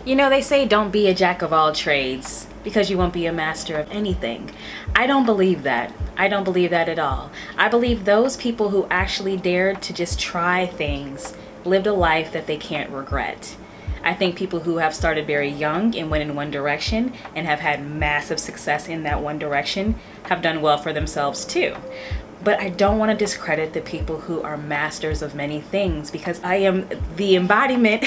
You know, they say don't be a jack of all trades because you won't be a master of anything. I don't believe that. I don't believe that at all. I believe those people who actually dared to just try things lived a life that they can't regret. I think people who have started very young and went in one direction and have had massive success in that one direction have done well for themselves too. But I don't want to discredit the people who are masters of many things, because I am the embodiment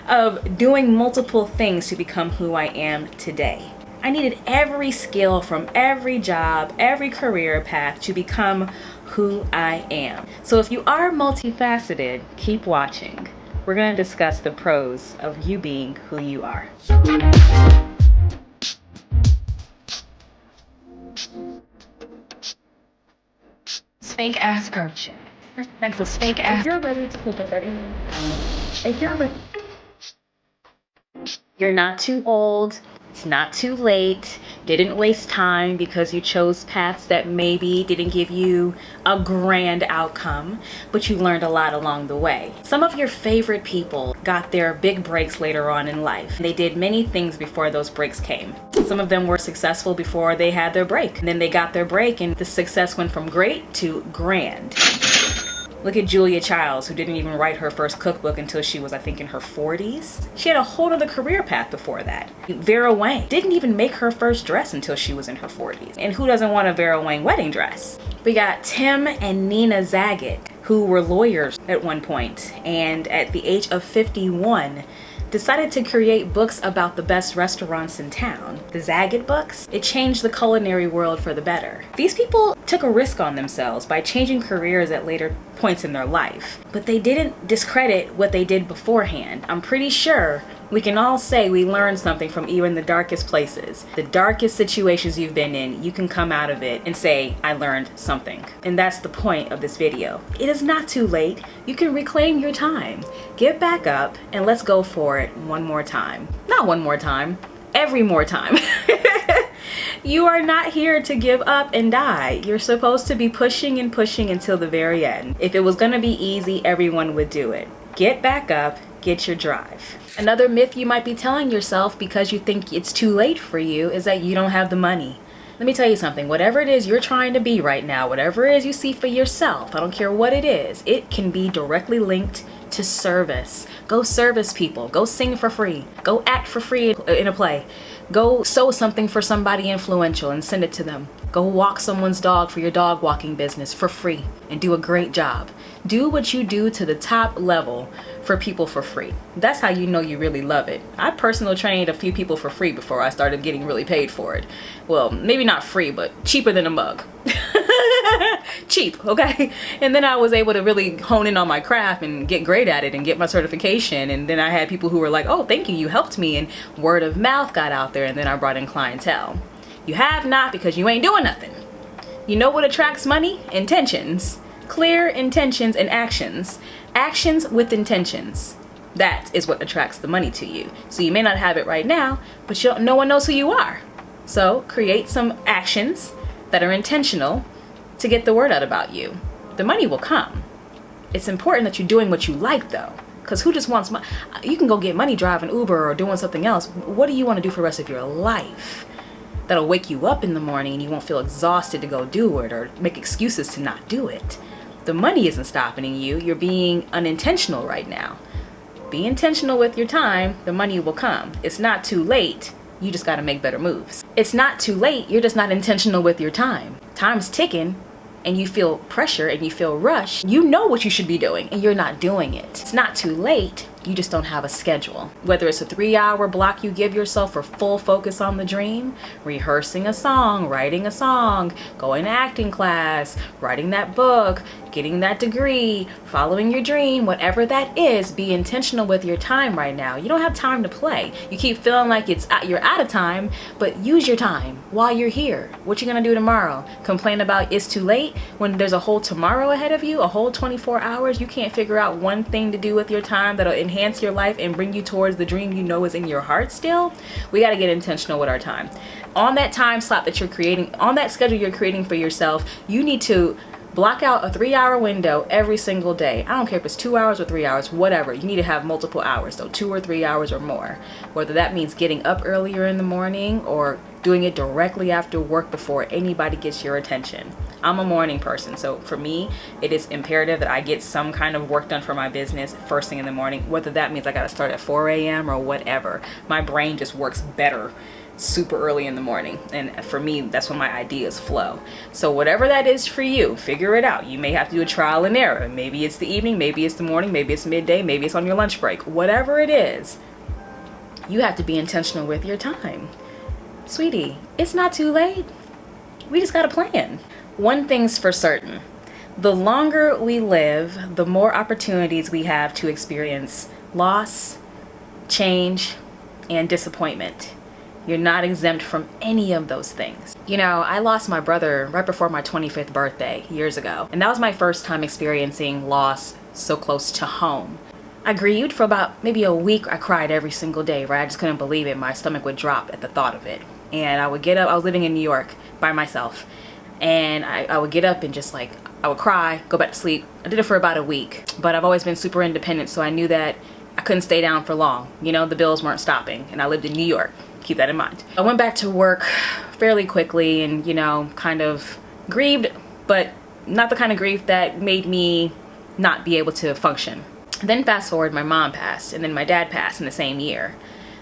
of doing multiple things to become who I am today. I needed every skill from every job, every career path to become who I am. So if you are multifaceted, keep watching. We're going to discuss the pros of you being who you are. Fake ass coach. Next is fake ass. If you're ready to put you're not too old, it's not too late, didn't waste time because you chose paths that maybe didn't give you a grand outcome, but you learned a lot along the way. Some of your favorite people got their big breaks later on in life. They did many things before those breaks came. Some of them were successful before they had their break. And then they got their break and the success went from great to grand. Look at Julia Childs, who didn't even write her first cookbook until she was, I think, in her 40s. She had a whole other career path before that. Vera Wang didn't even make her first dress until she was in her 40s. And who doesn't want a Vera Wang wedding dress? We got Tim and Nina Zagat, who were lawyers at one point, and at the age of 51, decided to create books about the best restaurants in town. The Zagat books, it changed the culinary world for the better. These people took a risk on themselves by changing careers at later points in their life, but they didn't discredit what they did beforehand. I'm pretty sure we can all say we learned something from even the darkest places. The darkest situations you've been in, you can come out of it and say, I learned something. And that's the point of this video. It is not too late. You can reclaim your time. Get back up and let's go for it one more time. Not one more time, every more time. You are not here to give up and die. You're supposed to be pushing and pushing until the very end. If it was gonna be easy, everyone would do it. Get back up, get your drive. Another myth you might be telling yourself because you think it's too late for you is that you don't have the money. Let me tell you something, whatever it is you're trying to be right now, whatever it is you see for yourself, I don't care what it is, it can be directly linked to service. Go service people, go sing for free, go act for free in a play, go sew something for somebody influential and send it to them. Go walk someone's dog for your dog walking business for free and do a great job. Do what you do to the top level for people for free. That's how you know you really love it. I personally trained a few people for free before I started getting really paid for it. Well, maybe not free, but cheaper than a mug. Cheap, okay? And then I was able to really hone in on my craft and get great at it and get my certification. And then I had people who were like, oh, thank you, you helped me. And word of mouth got out there and then I brought in clientele. You have not because you ain't doing nothing. You know what attracts money? Intentions. Clear intentions and actions. Actions with intentions. That is what attracts the money to you. So you may not have it right now, but no one knows who you are. So create some actions that are intentional to get the word out about you. The money will come. It's important that you're doing what you like though. Because who just wants money? You can go get money driving Uber or doing something else. What do you want to do for the rest of your life? That'll wake you up in the morning and you won't feel exhausted to go do it or make excuses to not do it. The money isn't stopping you. You're being unintentional right now. Be intentional with your time. The money will come. It's not too late. You just got to make better moves. It's not too late. You're just not intentional with your time. Time's ticking and you feel pressure and you feel rushed. You know what you should be doing and you're not doing it. It's not too late. You just don't have a schedule. Whether it's a 3-hour block you give yourself for full focus on the dream, rehearsing a song, writing a song, going to acting class, writing that book, getting that degree, following your dream, whatever that is, be intentional with your time right now. You don't have time to play. You keep feeling like you're out of time, but use your time while you're here. What you gonna do tomorrow? Complain about it's too late when there's a whole tomorrow ahead of you, a whole 24 hours? You can't figure out one thing to do with your time that'll enhance your life and bring you towards the dream you know is in your heart still? We gotta get intentional with our time. On that time slot that you're creating, on that schedule you're creating for yourself, you need to Block out a 3-hour window every single day. I don't care if it's 2 hours or 3 hours, whatever. You need to have multiple hours, so 2 or 3 hours or more. Whether that means getting up earlier in the morning or doing it directly after work before anybody gets your attention. I'm a morning person, so for me, it is imperative that I get some kind of work done for my business first thing in the morning, whether that means I gotta start at 4 a.m. or whatever. My brain just works better super early in the morning, and for me, that's when my ideas flow. So whatever that is for you, figure it out. You may have to do a trial and error. Maybe it's the evening, maybe it's the morning, maybe it's midday, maybe it's on your lunch break. Whatever it is, you have to be intentional with your time. Sweetie, it's not too late. We just got a plan. One thing's for certain. The longer we live, the more opportunities we have to experience loss, change, and disappointment. You're not exempt from any of those things. You know, I lost my brother right before my 25th birthday years ago, and that was my first time experiencing loss so close to home. I grieved for about maybe a week. I cried every single day, right? I just couldn't believe it. My stomach would drop at the thought of it. And I would get up, I was living in New York by myself, and I would get up and just like, I would cry, go back to sleep. I did it for about a week, but I've always been super independent, so I knew that I couldn't stay down for long. You know, the bills weren't stopping, and I lived in New York. Keep that in mind. I went back to work fairly quickly and, you know, kind of grieved, but not the kind of grief that made me not be able to function. Then fast forward, my mom passed, and then my dad passed in the same year.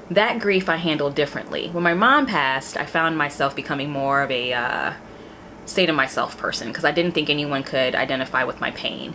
That grief I handled differently. When my mom passed, I found myself becoming more of a state of myself person, because I didn't think anyone could identify with my pain.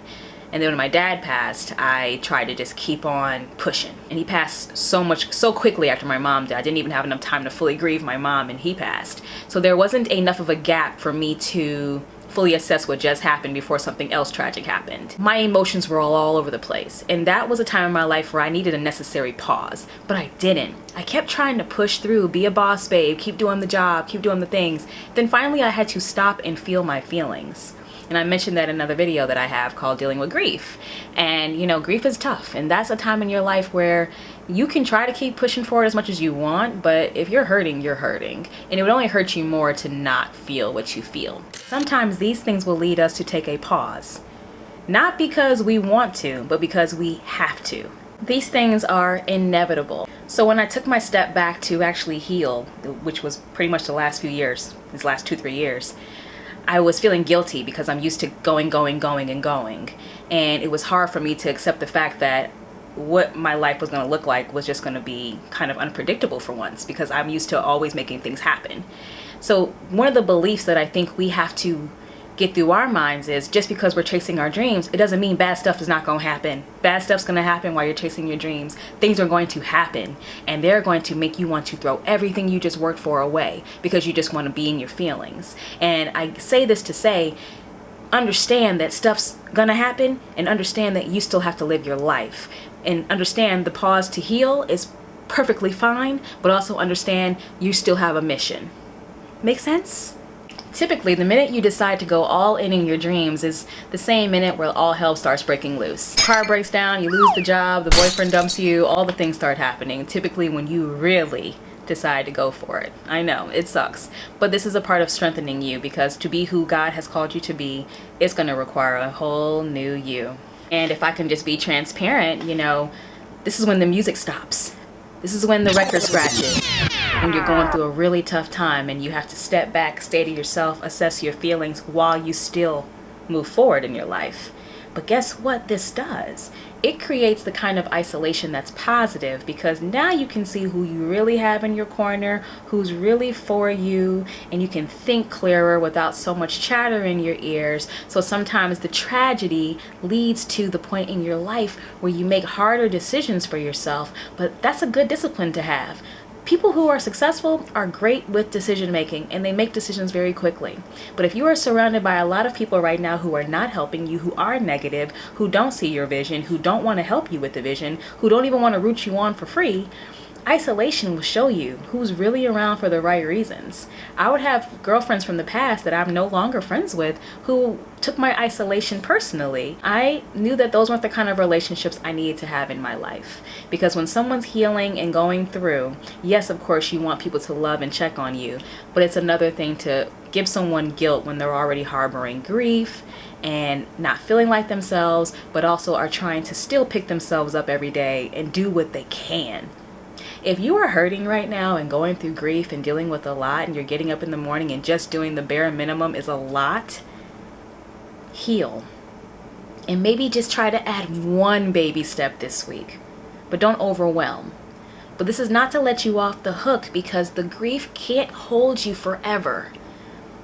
And then when my dad passed, I tried to just keep on pushing. And he passed so quickly after my mom died. I didn't even have enough time to fully grieve my mom, and he passed. So there wasn't enough of a gap for me to fully assess what just happened before something else tragic happened. My emotions were all over the place. And that was a time in my life where I needed a necessary pause, but I didn't. I kept trying to push through, be a boss babe, keep doing the job, keep doing the things. Then finally I had to stop and feel my feelings. And I mentioned that in another video that I have called Dealing with Grief. And you know, grief is tough. And that's a time in your life where you can try to keep pushing forward as much as you want, but if you're hurting, you're hurting. And it would only hurt you more to not feel what you feel. Sometimes these things will lead us to take a pause. Not because we want to, but because we have to. These things are inevitable. So when I took my step back to actually heal, which was pretty much the last few years, these last 2-3 years, I was feeling guilty because I'm used to going. And it was hard for me to accept the fact that what my life was going to look like was just going to be kind of unpredictable for once, because I'm used to always making things happen. So one of the beliefs that I think we have to get through our minds is just because we're chasing our dreams, it doesn't mean bad stuff is not going to happen. Bad stuff's going to happen while you're chasing your dreams. Things are going to happen, and they're going to make you want to throw everything you just worked for away because you just want to be in your feelings. And I say this to say, understand that stuff's going to happen, and understand that you still have to live your life. And understand the pause to heal is perfectly fine, but also understand you still have a mission. Make sense? Typically, the minute you decide to go all in your dreams is the same minute where all hell starts breaking loose. Car breaks down, you lose the job, the boyfriend dumps you, all the things start happening. Typically when you really decide to go for it. I know, it sucks. But this is a part of strengthening you, because to be who God has called you to be, it's going to require a whole new you. And if I can just be transparent, you know, this is when the music stops. This is when the record scratches. When you're going through a really tough time and you have to step back, stay to yourself, assess your feelings while you still move forward in your life. But guess what this does? It creates the kind of isolation that's positive, because now you can see who you really have in your corner, who's really for you, and you can think clearer without so much chatter in your ears. So sometimes the tragedy leads to the point in your life where you make harder decisions for yourself, but that's a good discipline to have. People who are successful are great with decision making, and they make decisions very quickly. But if you are surrounded by a lot of people right now who are not helping you, who are negative, who don't see your vision, who don't want to help you with the vision, who don't even want to root you on for free, Isolation will show you who's really around for the right reasons. I would have girlfriends from the past that I'm no longer friends with who took my isolation personally. I knew that those weren't the kind of relationships I needed to have in my life. Because when someone's healing and going through, yes, of course, you want people to love and check on you, but it's another thing to give someone guilt when they're already harboring grief and not feeling like themselves, but also are trying to still pick themselves up every day and do what they can. If you are hurting right now and going through grief and dealing with a lot, and you're getting up in the morning and just doing the bare minimum is a lot, heal. And maybe just try to add one baby step this week, but don't overwhelm. But this is not to let you off the hook, because the grief can't hold you forever.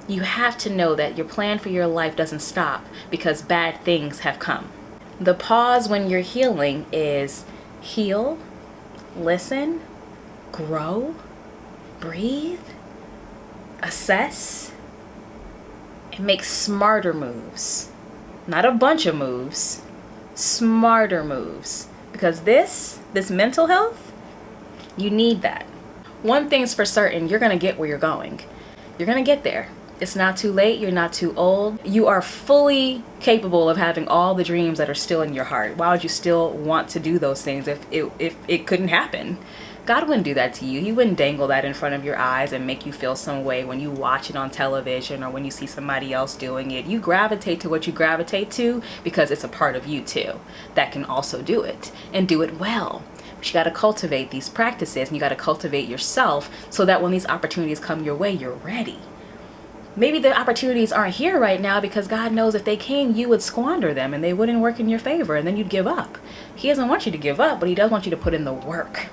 You have to know that your plan for your life doesn't stop because bad things have come. The pause when you're healing is heal, listen, grow, breathe, assess, and make smarter moves. Not a bunch of moves, smarter moves. Because this mental health, you need that. One thing's for certain, you're gonna get where you're going. You're gonna get there. It's not too late, you're not too old. You are fully capable of having all the dreams that are still in your heart. Why would you still want to do those things if it couldn't happen? God wouldn't do that to you. He wouldn't dangle that in front of your eyes and make you feel some way when you watch it on television or when you see somebody else doing it. You gravitate to what you gravitate to because it's a part of you too that can also do it and do it well. But you got to cultivate these practices, and you got to cultivate yourself so that when these opportunities come your way, you're ready. Maybe the opportunities aren't here right now because God knows if they came, you would squander them and they wouldn't work in your favor, and then you'd give up. He doesn't want you to give up, but he does want you to put in the work.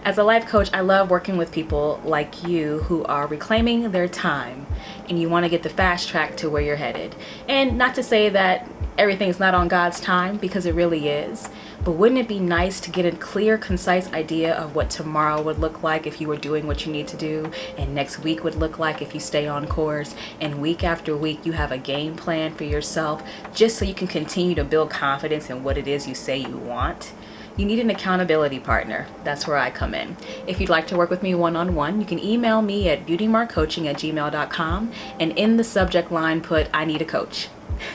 As a life coach, I love working with people like you who are reclaiming their time and you want to get the fast track to where you're headed. And not to say that everything's not on God's time, because it really is. But wouldn't it be nice to get a clear, concise idea of what tomorrow would look like if you were doing what you need to do, and next week would look like if you stay on course, and week after week you have a game plan for yourself just so you can continue to build confidence in what it is you say you want? You need an accountability partner. That's where I come in. If you'd like to work with me one-on-one, you can email me at BeautymarkCoaching@gmail.com, and in the subject line put, "I need a coach."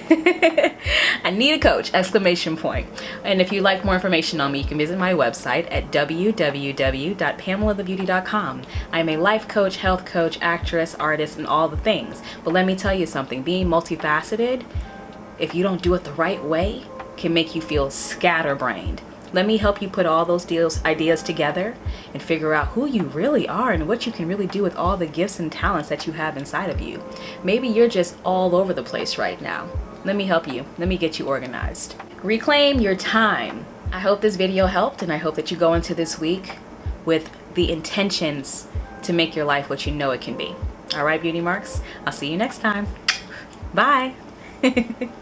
I need a coach, exclamation point. And if you'd like more information on me, you can visit my website at www.pamelathebeauty.com. I'm a life coach, health coach, actress, artist, and all the things. But let me tell you something, being multifaceted, if you don't do it the right way, can make you feel scatterbrained. Let me help you put all those ideas together and figure out who you really are and what you can really do with all the gifts and talents that you have inside of you. Maybe you're just all over the place right now. Let me help you. Let me get you organized. Reclaim your time. I hope this video helped, and I hope that you go into this week with the intentions to make your life what you know it can be. All right, Beauty Marks, I'll see you next time. Bye.